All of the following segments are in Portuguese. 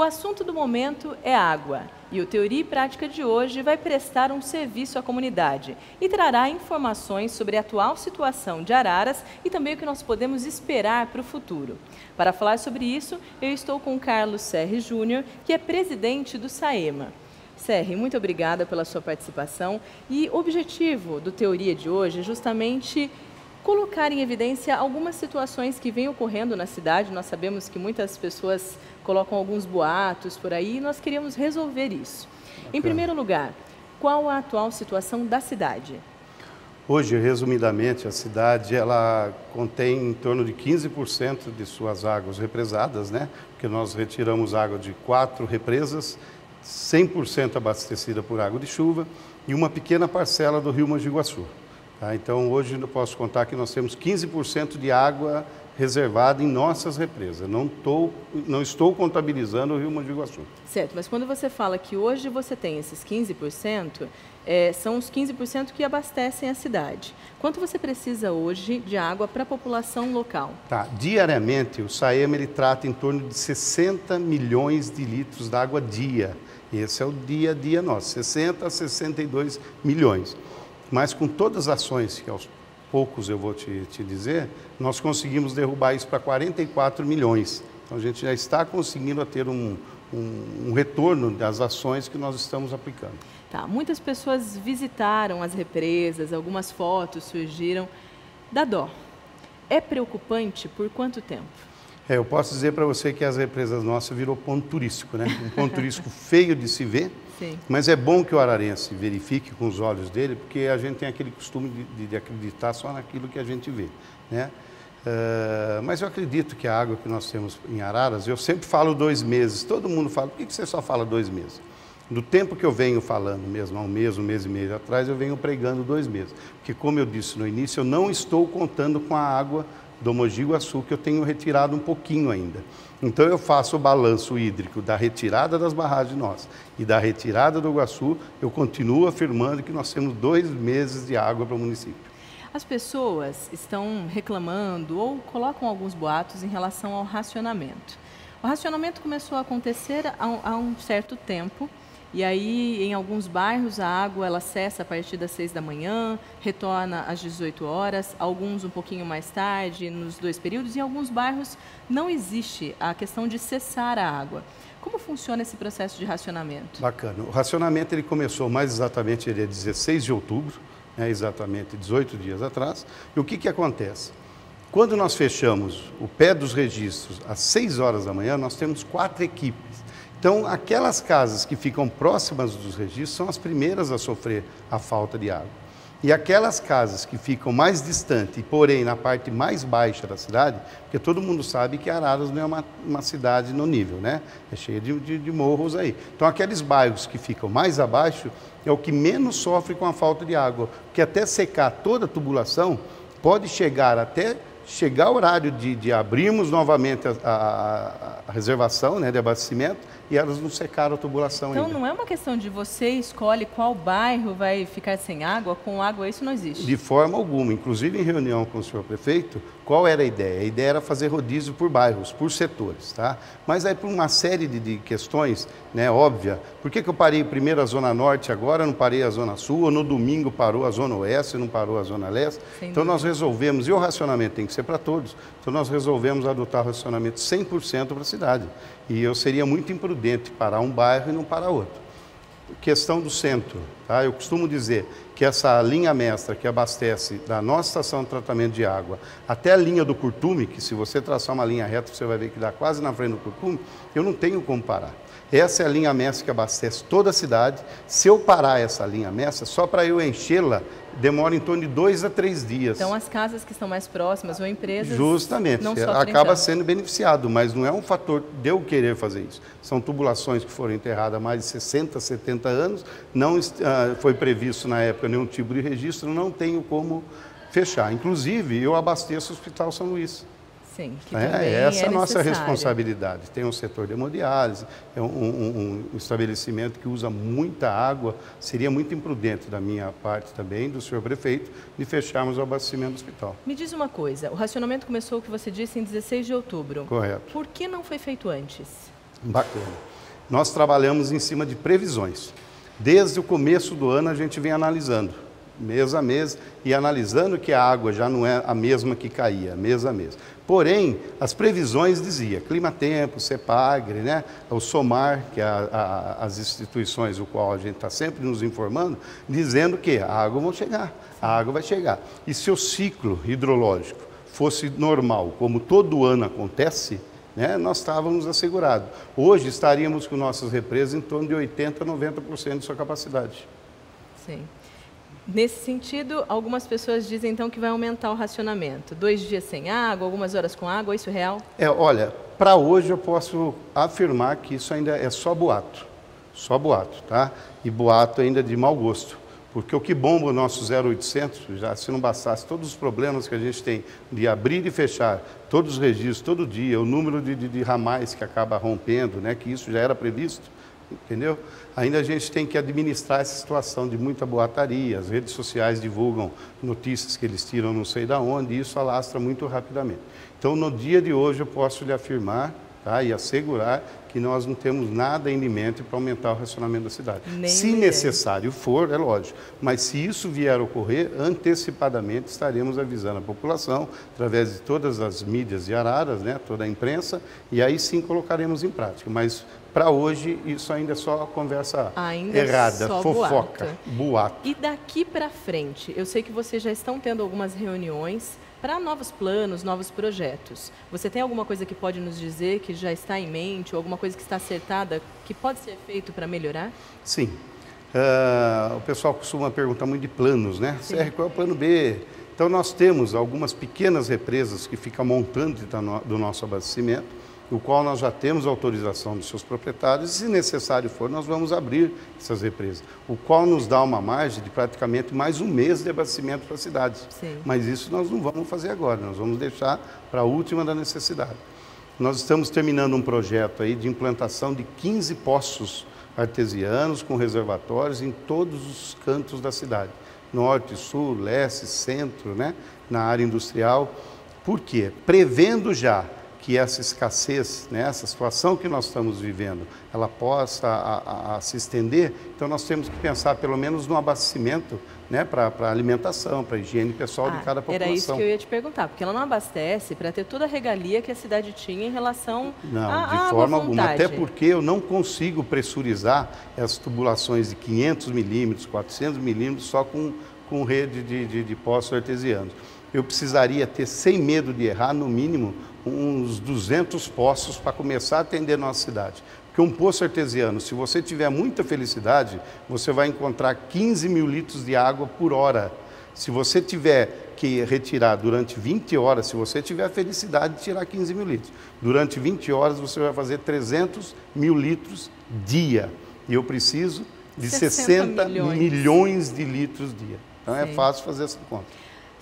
assunto do momento é água e o Teoria e Prática de hoje vai prestar um serviço à comunidade e trará informações sobre a atual situação de Araras e também o que nós podemos esperar para o futuro. Para falar sobre isso, eu estou com Carlos Serri Júnior, que é presidente do SAEMA. Serri, muito obrigada pela sua participação e o objetivo do Teoria de hoje é justamente colocar em evidência algumas situações que vêm ocorrendo na cidade. Nós sabemos que muitas pessoas colocam alguns boatos por aí e nós queríamos resolver isso. Em primeiro lugar, qual a atual situação da cidade? Hoje, resumidamente, a cidade ela contém em torno de 15% de suas águas represadas, né? Porque nós retiramos água de 4 represas, 100% abastecida por água de chuva e uma pequena parcela do rio Mogi Guaçu. Tá? Então, hoje eu posso contar que nós temos 15% de água reservada em nossas represas. Não estou contabilizando o rio Mogi Guaçu. Certo, mas quando você fala que hoje você tem esses 15%, são os 15% que abastecem a cidade. Quanto você precisa hoje de água para a população local? Tá. Diariamente, o SAEMA ele trata em torno de 60 milhões de litros de água dia. Esse é o dia a dia nosso, 60 a 62 milhões. Mas com todas as ações, que aos poucos eu vou te dizer, nós conseguimos derrubar isso para 44 milhões. Então a gente já está conseguindo ter um retorno das ações que nós estamos aplicando. Tá, muitas pessoas visitaram as represas, algumas fotos surgiram. Dá dó. É preocupante por quanto tempo? Eu posso dizer para você que as represas nossas virou ponto turístico, né? Um ponto turístico feio de se ver. Sim. Mas é bom que o ararense verifique com os olhos dele, porque a gente tem aquele costume de acreditar só naquilo que a gente vê, né? Mas eu acredito que a água que nós temos em Araras, eu sempre falo 2 meses, todo mundo fala, por que você só fala 2 meses? Do tempo que eu venho falando mesmo, há um mês e meio atrás, eu venho pregando 2 meses. Porque como eu disse no início, eu não estou contando com a água do Mogi Guaçu, que eu tenho retirado um pouquinho ainda. Então eu faço o balanço hídrico da retirada das barragens nossas e da retirada do Guaçu, eu continuo afirmando que nós temos 2 meses de água para o município. As pessoas estão reclamando ou colocam alguns boatos em relação ao racionamento. O racionamento começou a acontecer há um certo tempo. E aí, em alguns bairros, a água ela cessa a partir das 6 da manhã, retorna às 18 horas, alguns um pouquinho mais tarde, nos 2 períodos, e em alguns bairros não existe a questão de cessar a água. Como funciona esse processo de racionamento? Bacana. O racionamento ele começou mais exatamente dia 16 de outubro, né, exatamente 18 dias atrás. E o que acontece? Quando nós fechamos o pé dos registros às 6 horas da manhã, nós temos 4 equipes. Então, aquelas casas que ficam próximas dos registros são as primeiras a sofrer a falta de água. E aquelas casas que ficam mais distantes, porém na parte mais baixa da cidade, porque todo mundo sabe que Araras não é uma cidade no nível, né? É cheia de morros aí. Então, aqueles bairros que ficam mais abaixo é o que menos sofre com a falta de água, porque até secar toda a tubulação, pode chegar o horário de abrirmos novamente a reservação, né, de abastecimento, e elas não secaram a tubulação ainda. Então não é uma questão de você escolhe qual bairro vai ficar sem água, com água isso não existe? De forma alguma. Inclusive em reunião com o senhor prefeito, qual era a ideia? A ideia era fazer rodízio por bairros, por setores, tá? Mas aí por uma série de questões, né, óbvia, por que eu parei primeiro a Zona Norte agora, não parei a Zona Sul, ou no domingo parou a Zona Oeste, não parou a Zona Leste? Então nós resolvemos, e o racionamento tem que ser para todos, então nós resolvemos adotar o racionamento 100% para a cidade. E eu seria muito imprudente parar um bairro e não parar outro. Questão do centro, tá? Eu costumo dizer que essa linha mestra que abastece da nossa estação de tratamento de água até a linha do Curtume, que se você traçar uma linha reta você vai ver que dá quase na frente do Curtume, eu não tenho como parar. Essa é a linha mestra que abastece toda a cidade. Se eu parar essa linha mestra, só para eu enchê-la, demora em torno de 2 a 3 dias. Então as casas que estão mais próximas ou empresas justamente, não sofrem acaba tanto. sendo beneficiado, mas não é um fator de eu querer fazer isso. São tubulações que foram enterradas há mais de 60, 70 anos, não foi previsto na época nenhum tipo de registro, não tenho como fechar. Inclusive, eu abasteço o Hospital São Luís. Sim, que também essa é a nossa necessário. responsabilidade. Tem um setor de hemodiálise, é um estabelecimento que usa muita água. Seria muito imprudente da minha parte também, do senhor prefeito, de fecharmos o abastecimento do hospital. Me diz uma coisa, o racionamento começou, o que você disse, em 16 de outubro. Correto. Por que não foi feito antes? Bacana. Nós trabalhamos em cima de previsões. Desde o começo do ano a gente vem analisando, mês a mês, e analisando que a água já não é a mesma que caía, mês a mês. Porém, as previsões diziam, Climatempo, CEPAGRE, né, o SOMAR, que é as instituições o qual a gente está sempre nos informando, dizendo que a água vai chegar, a água vai chegar. E se o ciclo hidrológico fosse normal, como todo ano acontece, né, nós estávamos assegurados. Hoje estaríamos com nossas represas em torno de 80% a 90% de sua capacidade. Sim. Nesse sentido, algumas pessoas dizem então que vai aumentar o racionamento. 2 dias sem água, algumas horas com água, isso é real? Olha, para hoje eu posso afirmar que isso ainda é só boato, tá? E boato ainda de mau gosto. Porque o que bomba o nosso 0800, já se não bastasse todos os problemas que a gente tem de abrir e fechar, todos os registros, todo dia, o número de ramais que acaba rompendo, né, que isso já era previsto, entendeu? Ainda a gente tem que administrar essa situação de muita boataria, as redes sociais divulgam notícias que eles tiram não sei de onde, e isso alastra muito rapidamente. Então, no dia de hoje, eu posso lhe afirmar, tá, e assegurar que nós não temos nada em mente para aumentar o racionamento da cidade. Se necessário for, é lógico, mas se isso vier a ocorrer, antecipadamente estaremos avisando a população, através de todas as mídias de Araras, né, toda a imprensa, e aí sim colocaremos em prática. Mas para hoje, isso ainda é só conversa errada, só fofoca, boato. E daqui para frente, eu sei que vocês já estão tendo algumas reuniões para novos planos, novos projetos. Você tem alguma coisa que pode nos dizer que já está em mente, ou alguma coisa que está acertada, que pode ser feito para melhorar? Sim. O pessoal costuma perguntar muito de planos, né? CR, qual é o plano B? Então, nós temos algumas pequenas represas que ficam montando do nosso abastecimento, o qual nós já temos autorização dos seus proprietários, e se necessário for, nós vamos abrir essas represas, o qual nos dá uma margem de praticamente mais um mês de abastecimento para a cidade. Sim. Mas isso nós não vamos fazer agora, nós vamos deixar para a última da necessidade. Nós estamos terminando um projeto aí de implantação de 15 poços artesianos com reservatórios em todos os cantos da cidade, norte, sul, leste, centro, né, na área industrial. Por quê? Prevendo já que essa escassez, né, essa situação que nós estamos vivendo, ela possa se estender, então nós temos que pensar pelo menos no abastecimento, né, para a alimentação, para a higiene pessoal de cada população. Era isso que eu ia te perguntar, porque ela não abastece para ter toda a regalia que a cidade tinha em relação de forma alguma, até porque eu não consigo pressurizar as tubulações de 500 milímetros, 400 milímetros só com rede de poços artesianos. Eu precisaria ter, sem medo de errar, no mínimo, uns 200 poços para começar a atender nossa cidade. Porque um poço artesiano, se você tiver muita felicidade, você vai encontrar 15 mil litros de água por hora. Se você tiver que retirar durante 20 horas, se você tiver a felicidade de tirar 15 mil litros, durante 20 horas você vai fazer 300 mil litros dia. E eu preciso de 60 milhões de litros dia. Então é fácil fazer essa conta.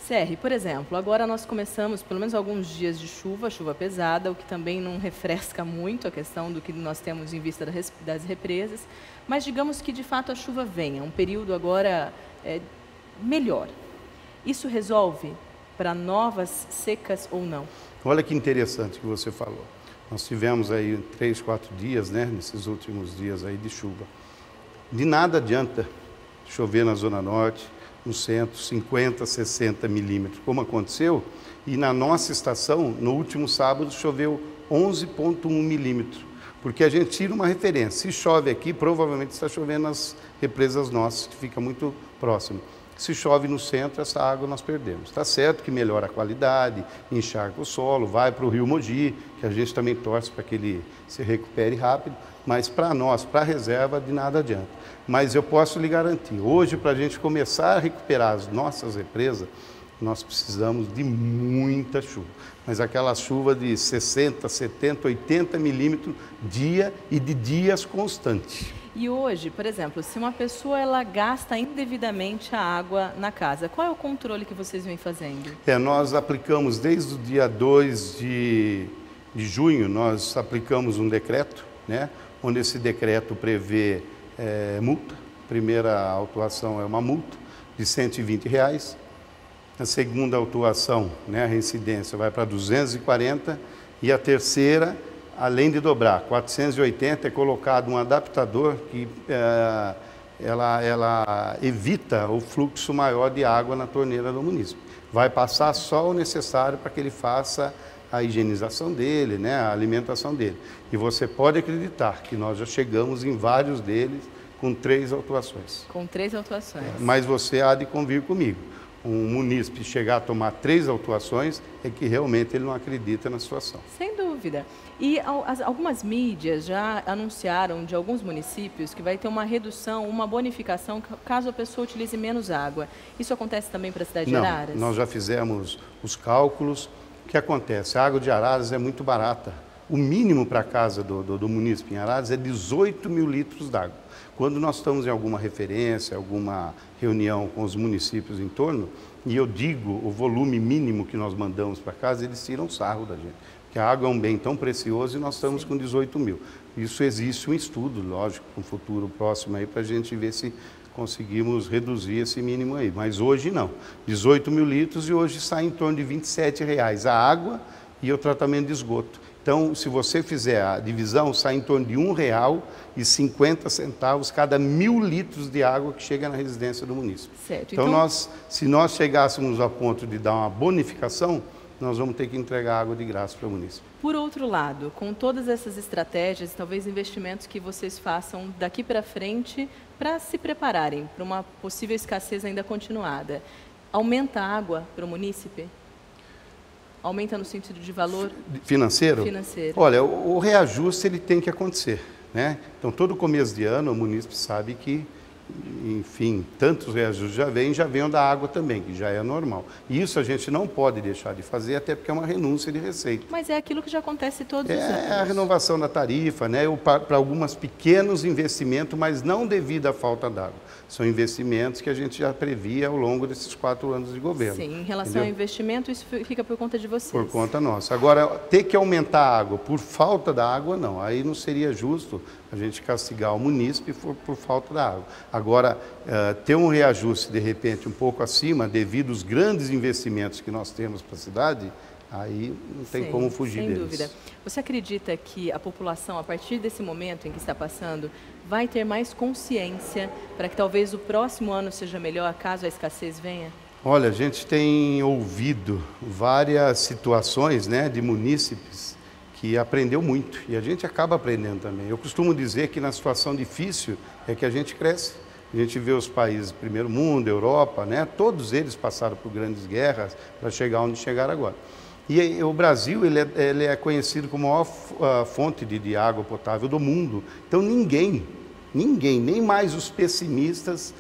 CR, por exemplo, agora nós começamos pelo menos alguns dias de chuva pesada, o que também não refresca muito a questão do que nós temos em vista das represas, mas digamos que de fato a chuva venha, um período agora melhor. Isso resolve para novas secas ou não? Olha que interessante que você falou. Nós tivemos aí 3, 4 dias, né, nesses últimos dias aí de chuva. De nada adianta chover na Zona Norte, no centro, 50, 60 milímetros, como aconteceu, e na nossa estação, no último sábado, choveu 11,1 milímetros, porque a gente tira uma referência. Se chove aqui, provavelmente está chovendo nas represas nossas, que fica muito próximo. Se chove no centro, essa água nós perdemos. Está certo que melhora a qualidade, encharca o solo, vai para o rio Mogi, que a gente também torce para que ele se recupere rápido, mas para nós, para a reserva, de nada adianta. Mas eu posso lhe garantir, hoje, para a gente começar a recuperar as nossas represas, nós precisamos de muita chuva. Mas aquela chuva de 60, 70, 80 milímetros dia e de dias constantes. E hoje, por exemplo, se uma pessoa ela gasta indevidamente a água na casa, qual é o controle que vocês vêm fazendo? Nós aplicamos desde o dia 2 de junho, nós aplicamos um decreto, né, onde esse decreto prevê multa. A primeira autuação é uma multa de R$120. A segunda autuação, né, a reincidência, vai para 240. E a terceira além de dobrar 480, é colocado um adaptador que ela evita o fluxo maior de água na torneira do munícipe. Vai passar só o necessário para que ele faça a higienização dele, né, a alimentação dele. E você pode acreditar que nós já chegamos em vários deles com 3 autuações. Com 3 autuações. Mas você há de convir comigo. Um munícipe chegar a tomar 3 autuações é que realmente ele não acredita na situação. Sem dúvida. E algumas mídias já anunciaram de alguns municípios que vai ter uma redução, uma bonificação caso a pessoa utilize menos água. Isso acontece também para a cidade de Araras? Não, nós já fizemos os cálculos. O que acontece? A água de Araras é muito barata. O mínimo para a casa do munícipe em Araras é 18 mil litros d'água. Quando nós estamos em alguma referência, alguma reunião com os municípios em torno, e eu digo o volume mínimo que nós mandamos para casa, eles tiram sarro da gente. Porque a água é um bem tão precioso e nós estamos com 18 mil. Isso existe um estudo, lógico, no futuro próximo aí, para a gente ver se conseguimos reduzir esse mínimo aí. Mas hoje não. 18 mil litros e hoje sai em torno de R$ 27,00 a água e o tratamento de esgoto. Então, se você fizer a divisão, sai em torno de R$ 1,50 cada 1.000 litros de água que chega na residência do munícipe. Certo. Então, se nós chegássemos a ponto de dar uma bonificação, nós vamos ter que entregar água de graça para o munícipe. Por outro lado, com todas essas estratégias, talvez investimentos que vocês façam daqui para frente para se prepararem para uma possível escassez ainda continuada, aumenta a água para o munícipe? Aumenta no sentido de valor? Financeiro? Financeiro. Olha, o reajuste ele tem que acontecer, né? Então, todo começo de ano, o munícipe sabe que, enfim, tantos reajustes já vêm da água também, que já é normal. E isso a gente não pode deixar de fazer, até porque é uma renúncia de receita. Mas é aquilo que já acontece todos os anos. É a renovação da tarifa, né? Para alguns pequenos investimentos, mas não devido à falta d'água. São investimentos que a gente já previa ao longo desses 4 anos de governo. Sim, em relação ao investimento, isso fica por conta de vocês. Por conta nossa. Agora, ter que aumentar a água por falta da água, não. Aí não seria justo a gente castigar o munícipe por falta da água. Agora, ter um reajuste, de repente, um pouco acima, devido aos grandes investimentos que nós temos para a cidade, aí não tem como fugir deles. Sem dúvida. Você acredita que a população, a partir desse momento em que está passando, vai ter mais consciência para que talvez o próximo ano seja melhor, caso a escassez venha? Olha, a gente tem ouvido várias situações, né, de munícipes que aprendeu muito, e a gente acaba aprendendo também. Eu costumo dizer que na situação difícil é que a gente cresce. A gente vê os países primeiro mundo, Europa, né, todos eles passaram por grandes guerras para chegar onde chegaram agora. E o Brasil ele é conhecido como a maior fonte de água potável do mundo. Então ninguém, nem mais os pessimistas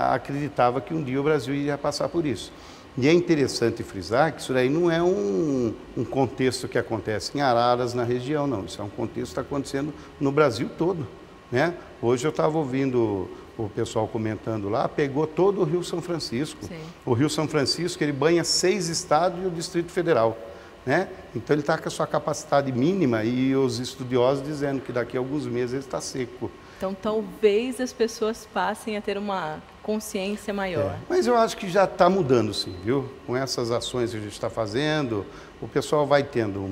acreditava que um dia o Brasil ia passar por isso. E é interessante frisar que isso daí não é um contexto que acontece em Araras, na região, não. Isso é um contexto que está acontecendo no Brasil todo, né? Hoje eu estava ouvindo o pessoal comentando lá, pegou todo o Rio São Francisco. Sim. O Rio São Francisco, ele banha 6 estados e o Distrito Federal, né? Então ele está com a sua capacidade mínima e os estudiosos dizendo que daqui a alguns meses ele está seco. Então talvez as pessoas passem a ter uma consciência maior. Mas eu acho que já está mudando sim, viu? Com essas ações que a gente está fazendo, o pessoal vai tendo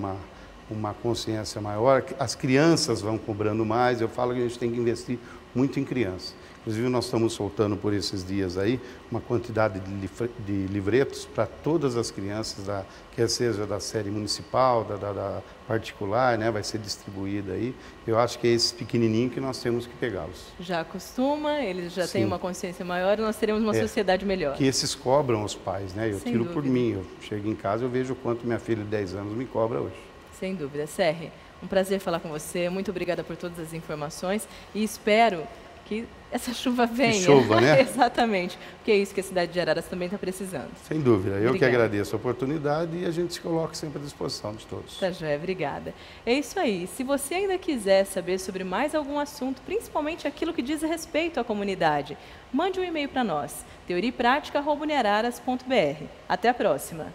uma consciência maior, as crianças vão cobrando mais. Eu falo que a gente tem que investir muito em criança. Inclusive, nós estamos soltando por esses dias aí uma quantidade de livretos para todas as crianças, quer seja da série municipal, da particular, né? Vai ser distribuída aí. Eu acho que é esses pequenininhos que nós temos que pegá-los. Já acostuma, eles já Sim. têm uma consciência maior e nós teremos uma sociedade melhor. Que esses cobram os pais, né? Eu Sem tiro dúvida. por mim, eu chego em casa, eu vejo o quanto minha filha de 10 anos me cobra hoje. Sem dúvida. Serri, um prazer falar com você. Muito obrigada por todas as informações e espero que essa chuva venha. Que chova, né? Exatamente, porque é isso que a cidade de Araras também está precisando. Sem dúvida. Eu que Obrigada. agradeço a oportunidade e a gente se coloca sempre à disposição de todos. Tá joia, obrigada. É isso aí. Se você ainda quiser saber sobre mais algum assunto, principalmente aquilo que diz respeito à comunidade, mande um e-mail para nós, teoriapratica@uniararas.br. Até a próxima!